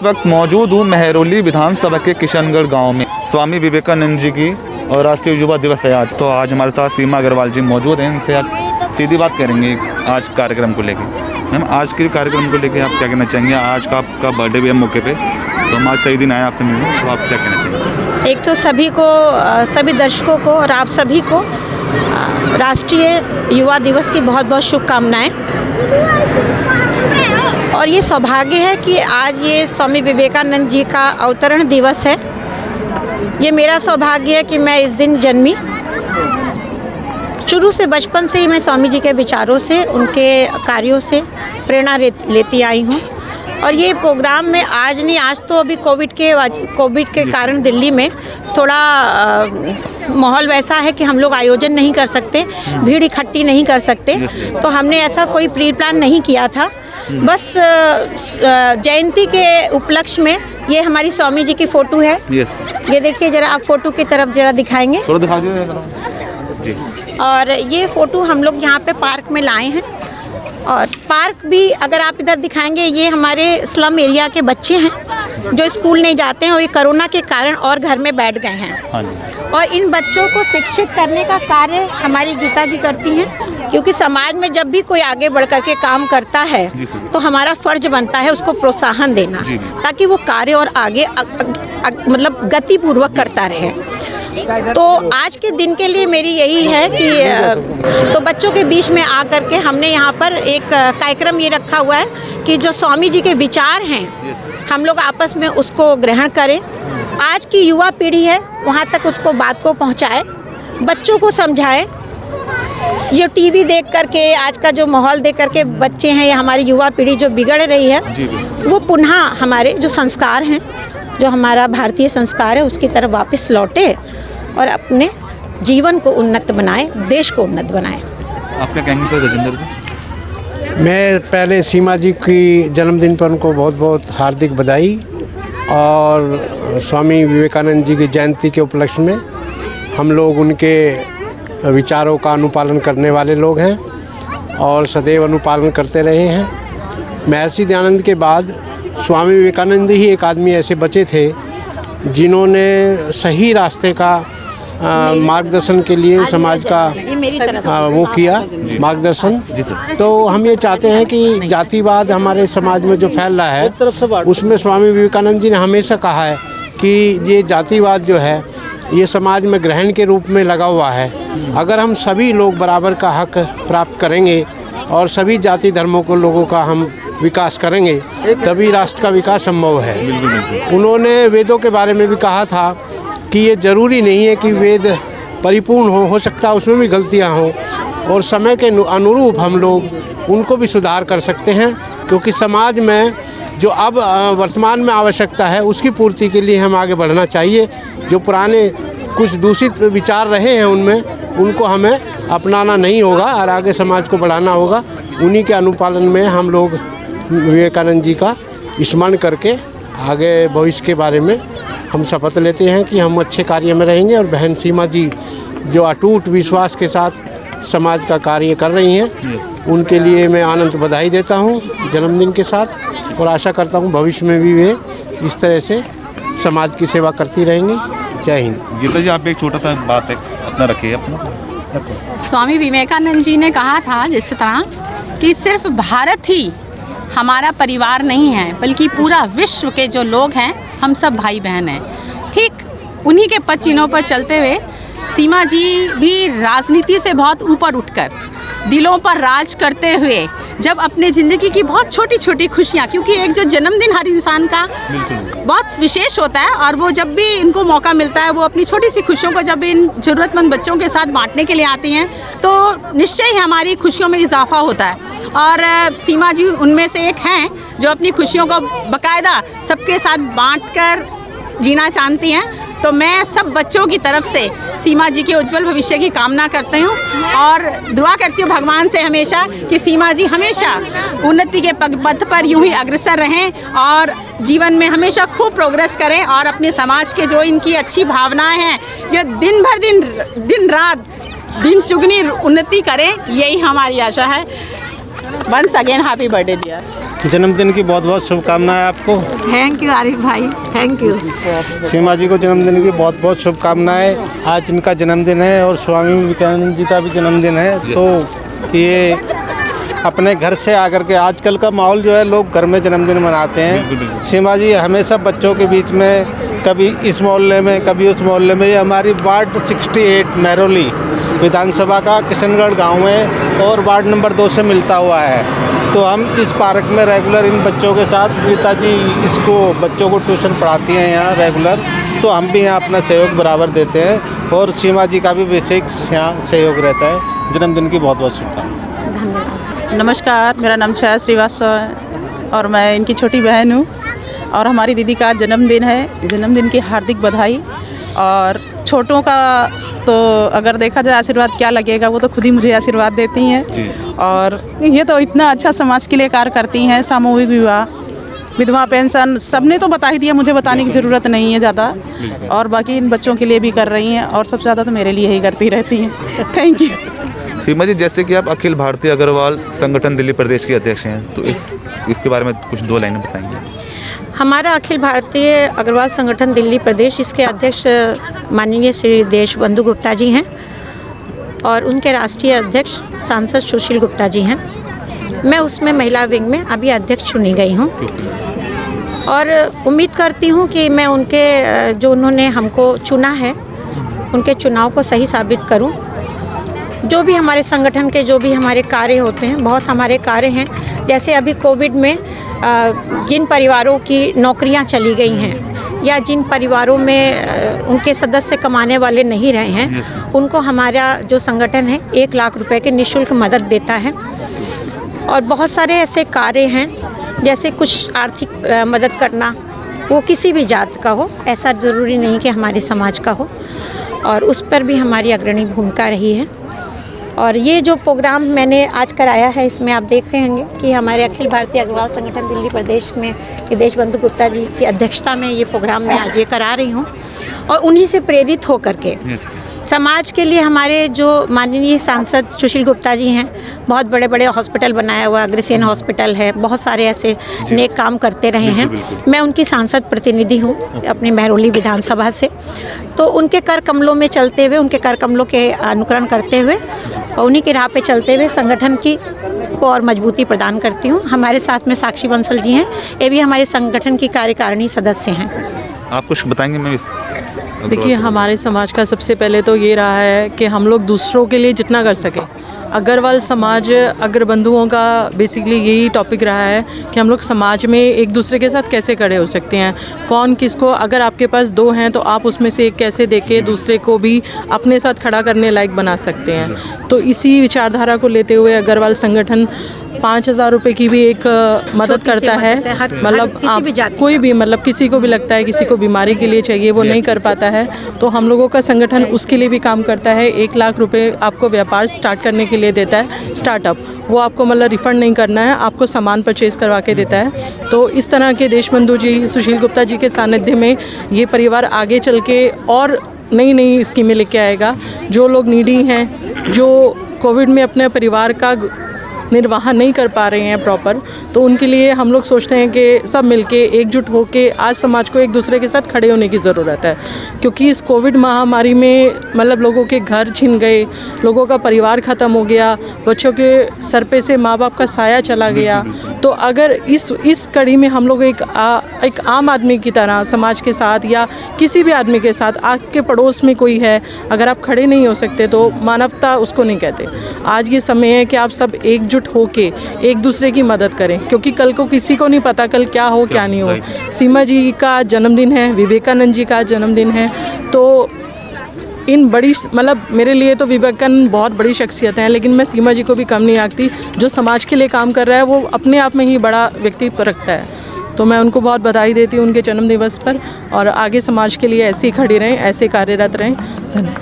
वक्त मौजूद हूँ मेहरौली विधानसभा के किशनगढ़ गांव में। स्वामी विवेकानंद जी की और राष्ट्रीय युवा दिवस है आज, तो आज हमारे साथ सीमा अग्रवाल जी मौजूद हैं। इनसे आप सीधी बात करेंगे आज कार्यक्रम को लेकर। मैम, आज के कार्यक्रम को लेकर आप क्या कहना चाहेंगे? आज का आपका बर्थडे भी है मौके पे, तो हम आज सही दिन आए आपसे मिलने, तो आप क्या कहना चाहेंगे? एक तो सभी को, सभी दर्शकों को और आप सभी को राष्ट्रीय युवा दिवस की बहुत बहुत शुभकामनाएं। और ये सौभाग्य है कि आज ये स्वामी विवेकानंद जी का अवतरण दिवस है। ये मेरा सौभाग्य है कि मैं इस दिन जन्मी। शुरू से, बचपन से ही मैं स्वामी जी के विचारों से, उनके कार्यों से प्रेरणा लेती आई हूँ। और ये प्रोग्राम में आज नहीं, आज तो अभी कोविड के कारण दिल्ली में थोड़ा माहौल वैसा है कि हम लोग आयोजन नहीं कर सकते, भीड़ इकट्ठी नहीं कर सकते, तो हमने ऐसा कोई प्री प्लान नहीं किया था। बस जयंती के उपलक्ष्य में ये हमारी स्वामी जी की फ़ोटो है। ये देखिए जरा, आप फ़ोटो की तरफ जरा दिखाएंगे। और ये फ़ोटो हम लोग यहाँ पे पार्क में लाए हैं। और पार्क भी अगर आप इधर दिखाएंगे, ये हमारे स्लम एरिया के बच्चे हैं जो स्कूल नहीं जाते हैं और ये कोरोना के कारण और घर में बैठ गए हैं। और इन बच्चों को शिक्षित करने का कार्य हमारी गीता जी करती हैं, क्योंकि समाज में जब भी कोई आगे बढ़ कर के काम करता है तो हमारा फ़र्ज बनता है उसको प्रोत्साहन देना, ताकि वो कार्य और आगे मतलब गतिपूर्वक करता रहे। तो आज के दिन के लिए मेरी यही है कि तो बच्चों के बीच में आकर के हमने यहाँ पर एक कार्यक्रम ये रखा हुआ है कि जो स्वामी जी के विचार हैं हम लोग आपस में उसको ग्रहण करें। आज की युवा पीढ़ी है, वहाँ तक उसको बात को पहुँचाए, बच्चों को समझाए। ये टीवी देख करके, आज का जो माहौल देख करके बच्चे हैं या हमारी युवा पीढ़ी जो बिगड़ रही है, वो पुनः हमारे जो संस्कार हैं, जो हमारा भारतीय संस्कार है, उसकी तरफ वापस लौटे और अपने जीवन को उन्नत बनाए, देश को उन्नत बनाए। आप क्या कहेंगे सर राजेंद्र जी? मैं पहले सीमा जी की जन्मदिन पर उनको बहुत बहुत हार्दिक बधाई, और स्वामी विवेकानंद जी की जयंती के उपलक्ष्य में हम लोग उनके विचारों का अनुपालन करने वाले लोग हैं और सदैव अनुपालन करते रहे हैं। महर्षि दयानंद के बाद स्वामी विवेकानंद ही एक आदमी ऐसे बचे थे जिन्होंने सही रास्ते का मार्गदर्शन के लिए समाज का वो किया मार्गदर्शन। तो हम ये चाहते हैं कि जातिवाद हमारे समाज में जो फैल रहा है, उसमें स्वामी विवेकानंद जी ने हमेशा कहा है कि ये जातिवाद जो है ये समाज में ग्रहण के रूप में लगा हुआ है। अगर हम सभी लोग बराबर का हक प्राप्त करेंगे और सभी जाति धर्मों को लोगों का हम विकास करेंगे, तभी राष्ट्र का विकास संभव है। उन्होंने वेदों के बारे में भी कहा था कि ये ज़रूरी नहीं है कि वेद परिपूर्ण हो सकता है उसमें भी गलतियां हों, और समय के अनुरूप हम लोग उनको भी सुधार कर सकते हैं, क्योंकि समाज में जो अब वर्तमान में आवश्यकता है उसकी पूर्ति के लिए हम आगे बढ़ना चाहिए। जो पुराने कुछ दूषित विचार रहे हैं उनमें, उनको हमें अपनाना नहीं होगा और आगे समाज को बढ़ाना होगा। उन्हीं के अनुपालन में हम लोग विवेकानंद जी का स्मरण करके आगे भविष्य के बारे में हम शपथ लेते हैं कि हम अच्छे कार्य में रहेंगे। और बहन सीमा जी जो अटूट विश्वास के साथ समाज का कार्य कर रही हैं, उनके लिए मैं अनंत बधाई देता हूं जन्मदिन के साथ, और आशा करता हूं भविष्य में भी वे इस तरह से समाज की सेवा करती रहेंगी। जय हिंद। गीता जी, आप एक छोटा सा बात है अपना रखिए अपना। स्वामी विवेकानंद जी ने कहा था जिस तरह कि सिर्फ भारत ही हमारा परिवार नहीं है, बल्कि पूरा विश्व के जो लोग हैं हम सब भाई बहन हैं। ठीक उन्हीं के पद चिन्हों पर चलते हुए सीमा जी भी राजनीति से बहुत ऊपर उठकर दिलों पर राज करते हुए जब अपने ज़िंदगी की बहुत छोटी छोटी खुशियाँ, क्योंकि एक जो जन्मदिन हर इंसान का बहुत विशेष होता है, और वो जब भी इनको मौका मिलता है वो अपनी छोटी सी खुशियों को जब इन ज़रूरतमंद बच्चों के साथ बांटने के लिए आती हैं, तो निश्चय ही हमारी खुशियों में इजाफा होता है। और सीमा जी उनमें से एक हैं जो अपनी खुशियों को बाकायदा सबके साथ बांटकर जीना चाहती हैं। तो मैं सब बच्चों की तरफ से सीमा जी के उज्जवल भविष्य की कामना करती हूँ और दुआ करती हूँ भगवान से हमेशा कि सीमा जी हमेशा उन्नति के पथ पर यूं ही अग्रसर रहें और जीवन में हमेशा खूब प्रोग्रेस करें, और अपने समाज के जो इनकी अच्छी भावनाएं हैं ये दिन रात दिन चुगनी उन्नति करें, यही हमारी आशा है। Once again happy birthday dear. जन्मदिन की बहुत बहुत शुभकामनाएं आपको। थैंक यू आरिफ भाई, थैंक यू। सीमा जी को जन्मदिन की बहुत बहुत शुभकामनाएं। आज इनका जन्मदिन है और स्वामी विवेकानंद जी का भी जन्मदिन है, तो ये अपने घर से आकर के, आजकल का माहौल जो है लोग घर में जन्मदिन मनाते हैं। सीमा जी हमेशा बच्चों के बीच में, कभी इस मोहल्ले में कभी उस मोहल्ले में, ये हमारी वार्ड 68 महरौली विधानसभा का किशनगढ़ गांव है और वार्ड नंबर 2 से मिलता हुआ है। तो हम इस पार्क में रेगुलर इन बच्चों के साथ, पिताजी इसको बच्चों को ट्यूशन पढ़ाती हैं यहाँ रेगुलर, तो हम भी यहाँ अपना सहयोग बराबर देते हैं और सीमा जी का भी विशेष यहाँ सहयोग रहता है। जन्मदिन की बहुत बहुत शुभकामनाएं। नमस्कार, मेरा नाम छाया श्रीवास्तव है और मैं इनकी छोटी बहन हूँ और हमारी दीदी का जन्मदिन है। जन्मदिन की हार्दिक बधाई। और छोटों का तो अगर देखा जाए आशीर्वाद क्या लगेगा, वो तो खुद ही मुझे आशीर्वाद देती हैं। और ये तो इतना अच्छा समाज के लिए कार्य करती हैं। सामूहिक विवाह, विधवा पेंशन, सबने तो बता ही दिया, मुझे बताने की ज़रूरत नहीं है ज़्यादा। और बाकी इन बच्चों के लिए भी कर रही हैं और सबसे ज़्यादा तो मेरे लिए ही करती रहती हैं। Thank you. सीमा जी, जैसे कि आप अखिल भारतीय अग्रवाल संगठन दिल्ली प्रदेश के अध्यक्ष हैं, तो इसके बारे में कुछ 2 लाइनें बताएंगे। हमारा अखिल भारतीय अग्रवाल संगठन दिल्ली प्रदेश, इसके अध्यक्ष माननीय श्री देशबंधु गुप्ता जी हैं और उनके राष्ट्रीय अध्यक्ष सांसद सुशील गुप्ता जी हैं। मैं उसमें महिला विंग में अभी अध्यक्ष चुनी गई हूँ और उम्मीद करती हूँ कि मैं उनके जो उन्होंने हमको चुना है, उनके चुनाव को सही साबित करूँ। जो भी हमारे संगठन के जो भी हमारे कार्य होते हैं, बहुत हमारे कार्य हैं। जैसे अभी कोविड में जिन परिवारों की नौकरियां चली गई हैं या जिन परिवारों में उनके सदस्य कमाने वाले नहीं रहे हैं, उनको हमारा जो संगठन है 1 लाख रुपए के निःशुल्क मदद देता है। और बहुत सारे ऐसे कार्य हैं, जैसे कुछ आर्थिक मदद करना, वो किसी भी जात का हो, ऐसा ज़रूरी नहीं कि हमारे समाज का हो, और उस पर भी हमारी अग्रणी भूमिका रही है। और ये जो प्रोग्राम मैंने आज कराया है, इसमें आप देख रहे होंगे कि हमारे अखिल भारतीय अग्रवाल संगठन दिल्ली प्रदेश में देशबंधु गुप्ता जी की अध्यक्षता में ये प्रोग्राम मैं आज ये करा रही हूँ। और उन्हीं से प्रेरित होकर के समाज के लिए हमारे जो माननीय सांसद सुशील गुप्ता जी हैं, बहुत बड़े बड़े हॉस्पिटल बनाया हुआ, अग्रसेन हॉस्पिटल है, बहुत सारे ऐसे नेक काम करते रहे हैं। मैं उनकी सांसद प्रतिनिधि हूँ अपनी महरौली विधानसभा से, तो उनके कर कमलों में चलते हुए, उनके कर कमलों के अनुकरण करते हुए और उन्हीं के राह पे चलते हुए संगठन की को और मजबूती प्रदान करती हूँ। हमारे साथ में साक्षी बंसल जी हैं, ये भी हमारे संगठन की कार्यकारिणी सदस्य हैं। आप कुछ बताएंगे? मैं देखिए, हमारे समाज का सबसे पहले तो ये रहा है कि हम लोग दूसरों के लिए जितना कर सकें। अग्रवाल समाज अग्रबंधुओं का बेसिकली यही टॉपिक रहा है कि हम लोग समाज में एक दूसरे के साथ कैसे खड़े हो सकते हैं, कौन किसको, अगर आपके पास 2 हैं तो आप उसमें से एक कैसे देके दूसरे को भी अपने साथ खड़ा करने लायक बना सकते हैं। तो इसी विचारधारा को लेते हुए अग्रवाल संगठन 5,000 रुपये की भी एक मदद करता है। मतलब आप कोई भी, मतलब किसी को भी लगता है, किसी को बीमारी के लिए चाहिए, वो नहीं कर पाता है, तो हम लोगों का संगठन उसके लिए भी काम करता है। 1 लाख रुपए आपको व्यापार स्टार्ट करने के लिए देता है, स्टार्टअप। वो आपको मतलब रिफ़ंड नहीं करना है, आपको सामान परचेज़ करवा के देता है। तो इस तरह के देशबंधु जी, सुशील गुप्ता जी के सानिध्य में ये परिवार आगे चल के और नई नई स्कीमें लेके आएगा। जो लोग नीडी हैं, जो कोविड में अपने परिवार का निर्वाह नहीं कर पा रहे हैं प्रॉपर, तो उनके लिए हम लोग सोचते हैं कि सब मिलके एकजुट होके आज समाज को एक दूसरे के साथ खड़े होने की ज़रूरत है। क्योंकि इस कोविड महामारी में मतलब लोगों के घर छिन गए, लोगों का परिवार ख़त्म हो गया, बच्चों के सर पे से माँ बाप का साया चला गया। तो अगर इस कड़ी में हम लोग एक आम आदमी की तरह समाज के साथ या किसी भी आदमी के साथ, आपके पड़ोस में कोई है, अगर आप खड़े नहीं हो सकते तो मानवता उसको नहीं कहते। आज ये समय है कि आप सब एकजुट होके एक दूसरे की मदद करें, क्योंकि कल को किसी को नहीं पता कल क्या हो क्या नहीं हो। सीमा जी का जन्मदिन है, विवेकानंद जी का जन्मदिन है, तो इन बड़ी मतलब मेरे लिए तो विवेकानंद बहुत बड़ी शख्सियत हैं, लेकिन मैं सीमा जी को भी कम नहीं आंकती। जो समाज के लिए काम कर रहा है वो अपने आप में ही बड़ा व्यक्तित्व रखता है, तो मैं उनको बहुत बधाई देती हूँ उनके जन्मदिवस पर। और आगे समाज के लिए ऐसे ही खड़ी रहें, ऐसे कार्यरत रहें। धन्यवाद।